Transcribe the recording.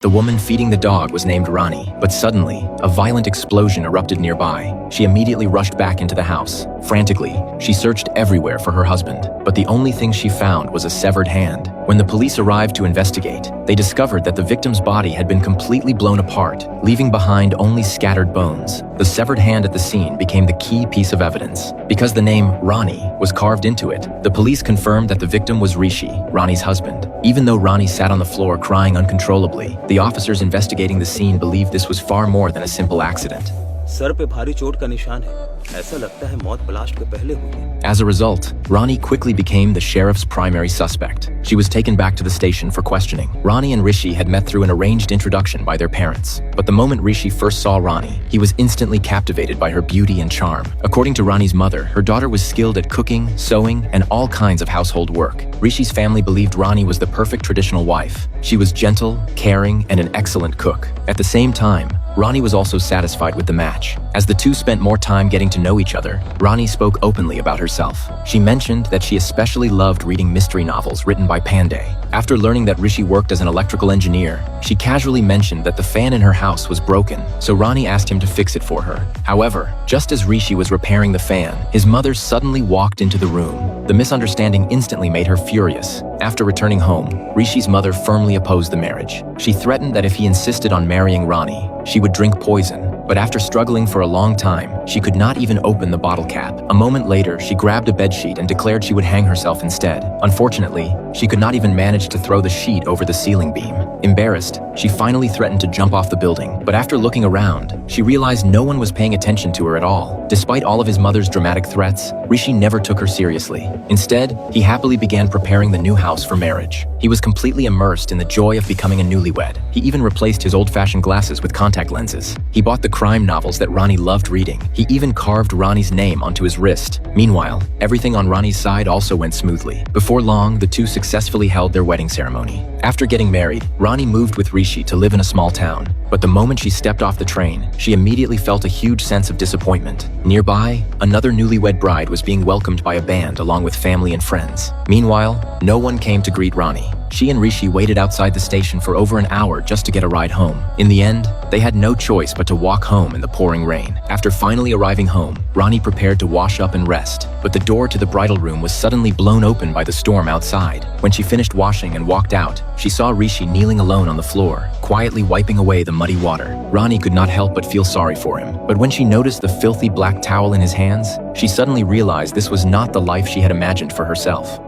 The woman feeding the dog was named Rani, but suddenly, a violent explosion erupted nearby. She immediately rushed back into the house. Frantically, she searched everywhere for her husband, but the only thing she found was a severed hand. When the police arrived to investigate, they discovered that the victim's body had been completely blown apart, leaving behind only scattered bones. The severed hand at the scene became the key piece of evidence. Because the name Rani was carved into it, the police confirmed that the victim was Rishi, Rani's husband. Even though Rani sat on the floor crying uncontrollably, the officers investigating the scene believed this was far more than a simple accident. Sir पे भारी चोट का निशान है। ऐसा लगता है मौत ब्लास्ट के पहले हुई है। As a result, Rani quickly became the sheriff's primary suspect. She was taken back to the station for questioning. Rani and Rishi had met through an arranged introduction by their parents. But the moment Rishi first saw Rani, he was instantly captivated by her beauty and charm. According to Rani's mother, her daughter was skilled at cooking, sewing, and all kinds of household work. Rishi's family believed Rani was the perfect traditional wife. She was gentle, caring, and an excellent cook. At the same time, Rani was also satisfied with the match. As the two spent more time getting to know each other, Rani spoke openly about herself. She mentioned that she especially loved reading mystery novels written by Pandey. After learning that Rishi worked as an electrical engineer, she casually mentioned that the fan in her house was broken, so Rani asked him to fix it for her. However, just as Rishi was repairing the fan, his mother suddenly walked into the room. The misunderstanding instantly made her furious. After returning home, Rishi's mother firmly opposed the marriage. She threatened that if he insisted on marrying Rani, she would drink poison. But after struggling for a long time, she could not even open the bottle cap. A moment later, she grabbed a bedsheet and declared she would hang herself instead. Unfortunately, she could not even manage to throw the sheet over the ceiling beam. Embarrassed, she finally threatened to jump off the building. But after looking around, she realized no one was paying attention to her at all. Despite all of his mother's dramatic threats, Rishi never took her seriously. Instead, he happily began preparing the new house for marriage. He was completely immersed in the joy of becoming a newlywed. He even replaced his old-fashioned glasses with contact lenses. He bought the crime novels that Rani loved reading. He even carved Rani's name onto his wrist. Meanwhile, everything on Rani's side also went smoothly. Before long, the two successfully held their wedding ceremony. After getting married, Rani moved with Rishi to live in a small town. But the moment she stepped off the train, she immediately felt a huge sense of disappointment. Nearby, another newlywed bride was being welcomed by a band along with family and friends. Meanwhile, no one came to greet Rani. She and Rishi waited outside the station for over an hour just to get a ride home. In the end, they had no choice but to walk home in the pouring rain. After finally arriving home, Rani prepared to wash up and rest, but the door to the bridal room was suddenly blown open by the storm outside. When she finished washing and walked out, she saw Rishi kneeling alone on the floor, quietly wiping away the muddy water. Rani could not help but feel sorry for him, but when she noticed the filthy black towel in his hands, she suddenly realized this was not the life she had imagined for herself.